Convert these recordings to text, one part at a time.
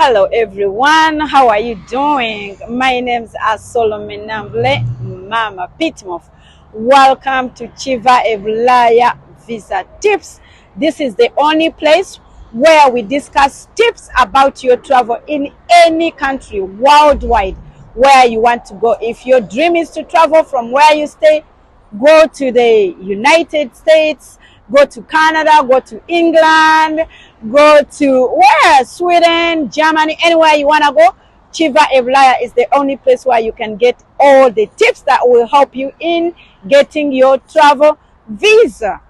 Hello everyone, how are you doing? My name's Solomon Namble, Mama Pitmoff. Welcome to Kiva Ebulaya Visa Tips. This is the only place where we discuss tips about your travel in any country worldwide where you want to go. If your dream is to travel from where you stay, go to the United States, go to Canada, go to England, go to where? Sweden, Germany, anywhere you want to go. Kiva Ebulaya is the only place where you can get all the tips that will help you in getting your travel visa.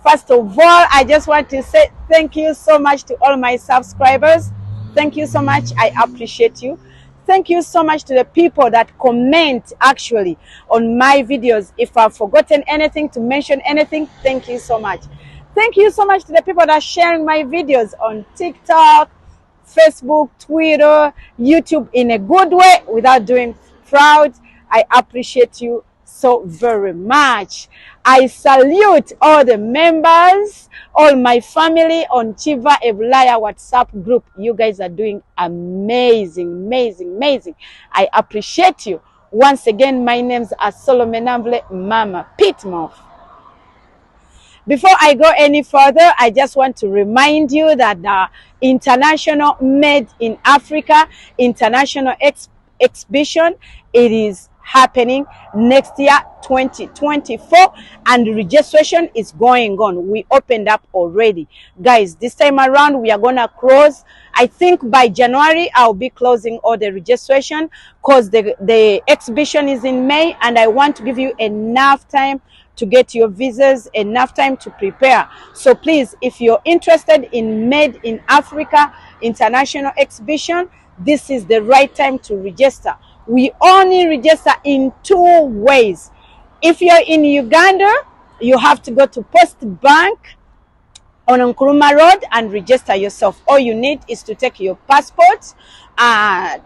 First of all, I just want to say thank you so much to all my subscribers. Thank you so much. I appreciate you. Thank you so much to the people that comment actually on my videos. If I've forgotten anything to mention anything, thank you so much. Thank you so much to the people that are sharing my videos on TikTok, Facebook, Twitter, YouTube in a good way without doing fraud. I appreciate you so very much. I salute all the members, all my family on Kiva Ebulaya WhatsApp group. You guys are doing amazing, amazing, amazing. I appreciate you. Once again, my name's Solomon Namble, Mama Pitmoff. Before I go any further, I just want to remind you that the International Made in Africa International Exhibition, it is happening next year 2024 and registration is going on. We opened up already, guys. This time around we are gonna close. I think by January I'll be closing all the registration because the exhibition is in May and I want to give you enough time to get your visas, enough time to prepare. So please, if you're interested in Made in Africa International Exhibition, this is the right time to register. We only register in 2 ways. If you're in Uganda, you have to go to Post Bank on Nkrumah Road and register yourself. All you need is to take your passport,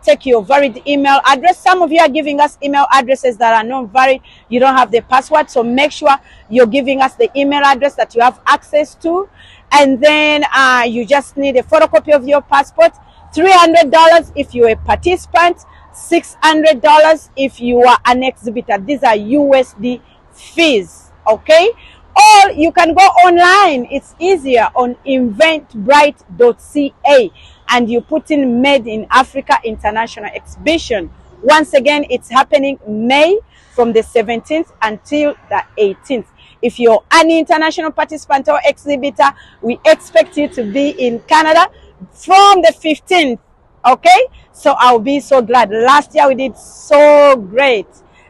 take your valid email address. Some of you are giving us email addresses that are not valid. You don't have the password, so make sure you're giving us the email address that you have access to. And then you just need a photocopy of your passport. $300 if you're a participant, $600 if you are an exhibitor. These are USD fees, okay? Or you can go online. It's easier on eventbrite.ca and you put in Made in Africa International Exhibition. Once again, it's happening May from the 17th until the 18th. If you're an international participant or exhibitor, we expect you to be in Canada from the 15th. Okay, so I'll be so glad. Last year we did so great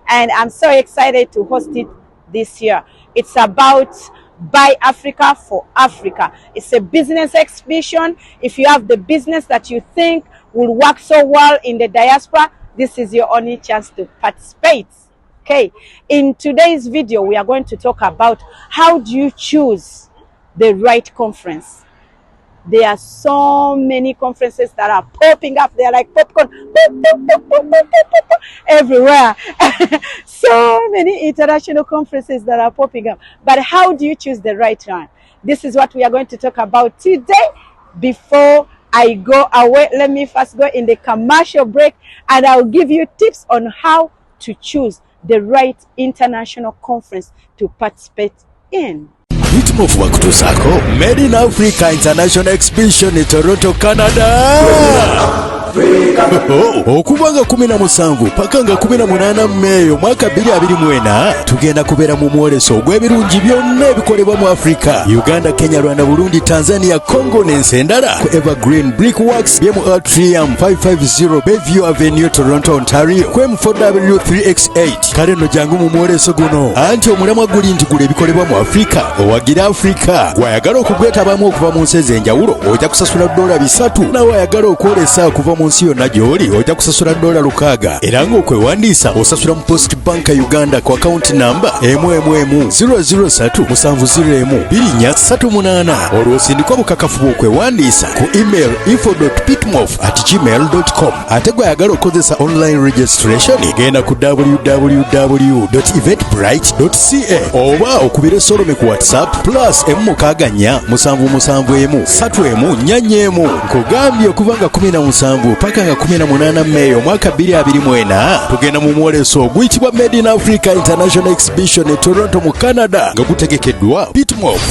and I'm so excited to host it this year. It's about Buy Africa for Africa. It's a business exhibition. If you have the business that you think will work so well in the diaspora, this is your only chance to participate. Okay, in today's video we are going to talk about how do you choose the right conference. There are so many conferences that are popping up. They're like popcorn everywhere. So many international conferences that are popping up. But how do you choose the right one? This is what we are going to talk about today. Before I go away, let me first go in the commercial break and I'll give you tips on how to choose the right international conference to participate in. Pitmoff wakutusako Made in Africa International Exhibition in Toronto, Canada. Okubanga 17 paka nga 18 Meyo mwaka 2024 tugenda kubera mu mwoleso gw'ebirungi byonna ebikolebwa mu Afrika, Uganda, Kenya, Rwanda, Burundi, Tanzania, Congo n'ensi endala ku Evergreen Brickworks mu Atrium 550 Bayview Avenue, Toronto, Ontario, ku M4W3X8. Kale no jangu mu mwoleso guno anti omulamwa guli nti gule ebikolebwa mu Afrika owagira Afrika. Wayagala okugwetabamu okuva mu nsi ez'enjawulo ojja kusasula $300 nawe wayagala okwolesa okuva mu nsi yonna gy'oli ojja kusasula $6 era ng'okwewandiisa osasula mu Post Bank Uganda ku account number 11007012438 olwo osindika obukakafu bw'okwewandiisa ku email info.pitmof@gmail.com. ate gwe ayagala okozesa online registration genda ku www.eventbrite.ca oba okubira Solome ku WhatsApp +164 771 nkugambye okuva nga 17 paka nga 18 Meeyo mwaka 2024 tugenda mu mwoleso oguyitibwa Made in Africa International Exhibition e Toronto mu Canada nga gutegekeddwa Pitmof.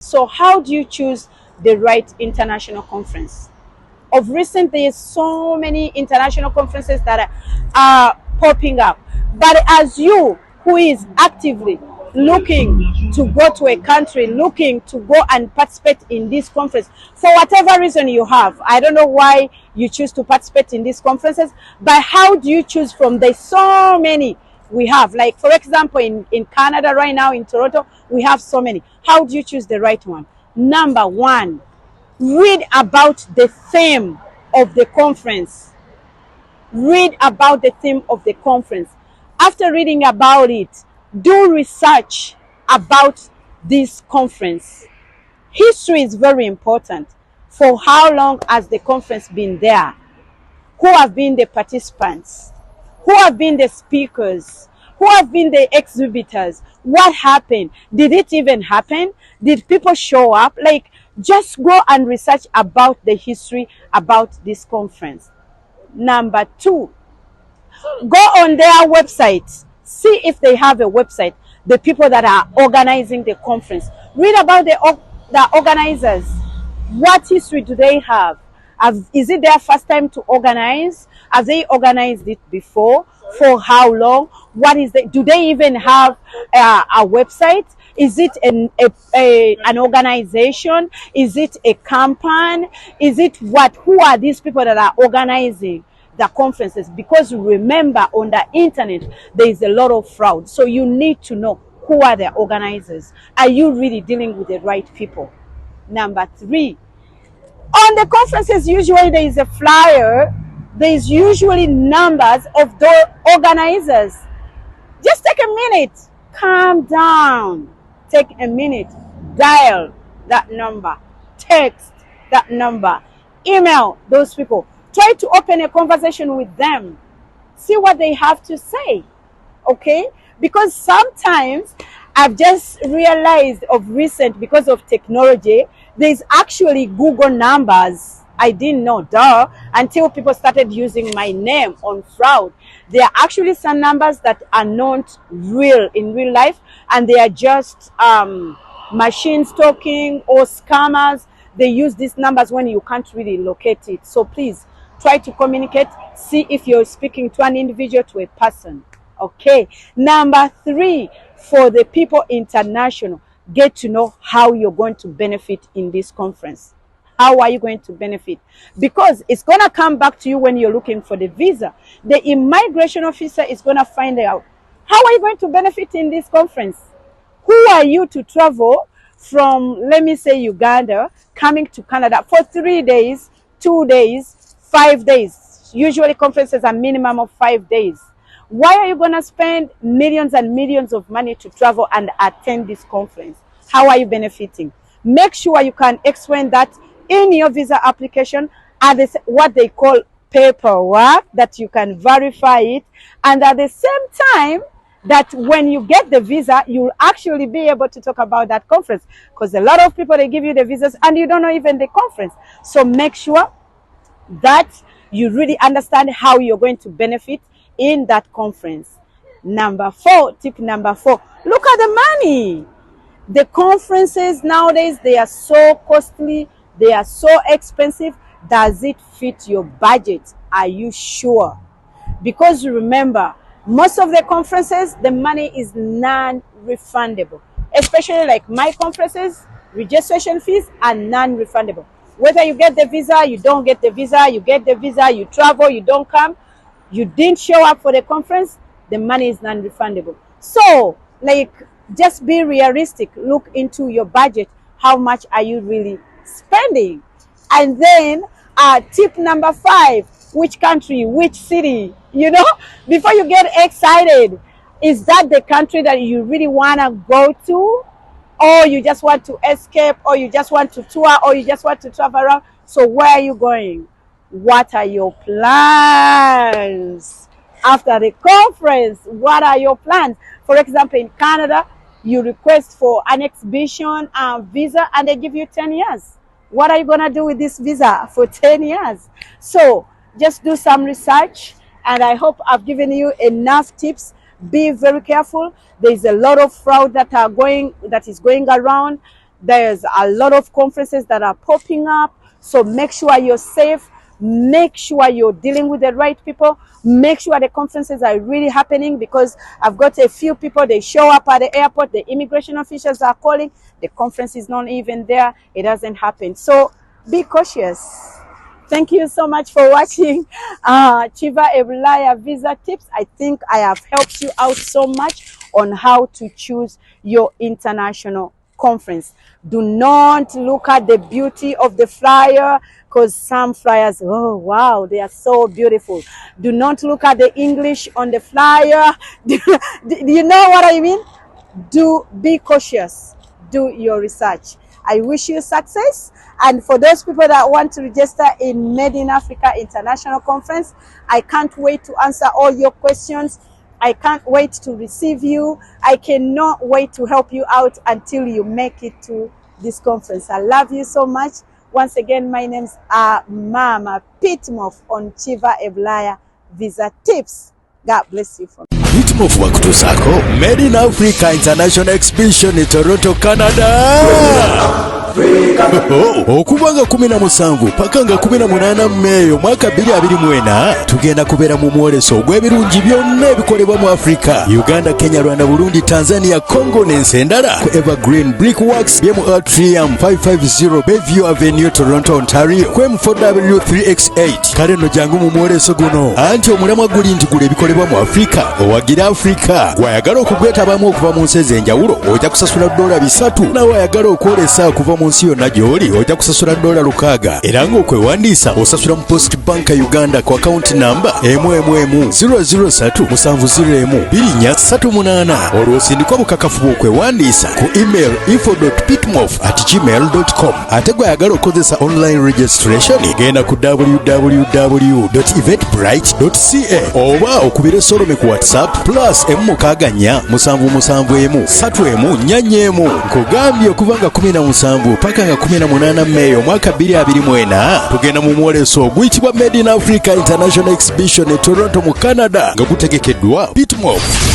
So how do you choose the right international conference? Of recent, there's so many international conferences that are popping up. But as you, who is actively looking to go to a country, looking to go and participate in this conference, for whatever reason you have, I don't know why you choose to participate in these conferences, but how do you choose from the so many we have? Like, for example, in Canada right now, in Toronto, we have so many. How do you choose the right one? Number one, read about the theme of the conference. Read about the theme of the conference. After reading about it, do research about this conference. History is very important. For how long has the conference been there? Who have been the participants? Who have been the speakers? Who have been the exhibitors? What happened? Did it even happen? Did people show up? Like, just go and research about the history about this conference. Number two, go on their website. See if they have a website, the people that are organizing the conference. Read about the organizers. What history do they have? Is it their first time to organize? Have they organized it before? For how long? What is the, do they even have a website? Is it an organization? Is it a campaign? Is it what? Who are these people that are organizing the conferences? Because remember, on the internet, there is a lot of fraud. So you need to know who are the organizers. Are you really dealing with the right people? Number three, on the conferences, usually there is a flyer. There is usually numbers of the organizers. Just take a minute. Calm down. Take a minute. Dial that number. Text that number. Email those people. Try to open a conversation with them. See what they have to say. Okay? Because sometimes I've just realized of recent, because of technology, there's actually Google numbers. I didn't know, until people started using my name on fraud. There are actually some numbers that are not real in real life, and they are just machines talking or scammers. They use these numbers when you can't really locate it. So please try to communicate. See if you're speaking to an individual, to a person. Okay. Number three, for the people international, get to know how you're going to benefit in this conference. How are you going to benefit? Because it's going to come back to you when you're looking for the visa. The immigration officer is going to find out, how are you going to benefit in this conference? Who are you to travel from, let me say, Uganda, coming to Canada for 3 days, 2 days, 5 days? Usually conferences are minimum of 5 days. Why are you going to spend millions and millions of money to travel and attend this conference? How are you benefiting? Make sure you can explain that in your visa application, and what they call paperwork, that you can verify it, and at the same time that when you get the visa, you'll actually be able to talk about that conference, because a lot of people, they give you the visas and you don't know even the conference. So make sure that you really understand how you're going to benefit in that conference. Number four, tip number four, look at the money. The conferences nowadays, they are so costly, they are so expensive. Does it fit your budget? Are you sure? Because remember, most of the conferences, the money is non-refundable. Especially like my conferences, registration fees are non-refundable. Whether you get the visa, you don't get the visa, you get the visa, you travel, you don't come, you didn't show up for the conference, the money is non-refundable. So, like, just be realistic. Look into your budget. How much are you really spending? And then tip number 5, which country, which city, before you get excited, is that the country that you really want to go to, or you just want to escape, or you just want to tour, or you just want to travel around? So where are you going? What are your plans after the conference? What are your plans? For example, in Canada, you request for an exhibition visa and they give you 10 years. What are you going to do with this visa for 10 years? So just do some research, and I hope I've given you enough tips. Be very careful. There's a lot of fraud that is going around. There's a lot of conferences that are popping up. So make sure you're safe. Make sure you're dealing with the right people. Make sure the conferences are really happening, because I've got a few people, they show up at the airport, the immigration officials are calling, the conference is not even there, it doesn't happen. So be cautious. Thank you so much for watching Kiva Ebulaya Visa Tips. I think I have helped you out so much on how to choose your international conference. Do not look at the beauty of the flyer, because some flyers, oh wow, they are so beautiful. Do not look at the English on the flyer. Do you know what I mean? Be cautious. Do your research. I wish you success. And for those people that want to register in Made in Africa International Conference, I can't wait to answer all your questions. I can't wait to receive you. I cannot wait to help you out until you make it to this conference. I love you so much. Once again, my name's Mama Pitmoff on Kiva Ebulaya Visa Tips. God bless you for me. Pitmoff wa kutusako Made in Africa International Exhibition in Toronto, Canada. Okubanga 17 paka nga 18 Meyo mwaka 2024 tugenda kubera mu mwoleso gw'ebirungi byonna ebikolebwa mu Afrika, Uganda, Kenya, Rwanda, Burundi, Tanzania, Congo n'ensi endala ku Evergreen Brickworks ye mu Atrium 550 Bayview Avenue, Toronto, Ontario, ku M4W3X8. Kale no jangu mu mwoleso guno, anti omulamwa guli nti gula ebikolebwa mu Afrika owagira Afrika. Wayagala okugwetabamu okuva mu nsi ez'enjawulo ojja kusasula $300, nawayagala okwolesa okuva mu nsi yonna gy'oli ojja kusasula $600, era ng'okwewandiisa osasula mu Post Bank Uganda ku account number 1100702 olwo osindikwa bukakafu bw'okwewandiisa ku email info.pitmoff@gmail.com. ate gwayagala okozesa online registration genda ku www.eventbrite.ca oba okubira Solome ku WhatsApp +1697131 nkugambye okuva nga 17 paka nga 18 Meyo mwaka 2024 tugenda mu mwoleso oguyitibwa Made in Africa International Exhibition e Toronto mu Canada nga gutegekeddwa Pitmoff.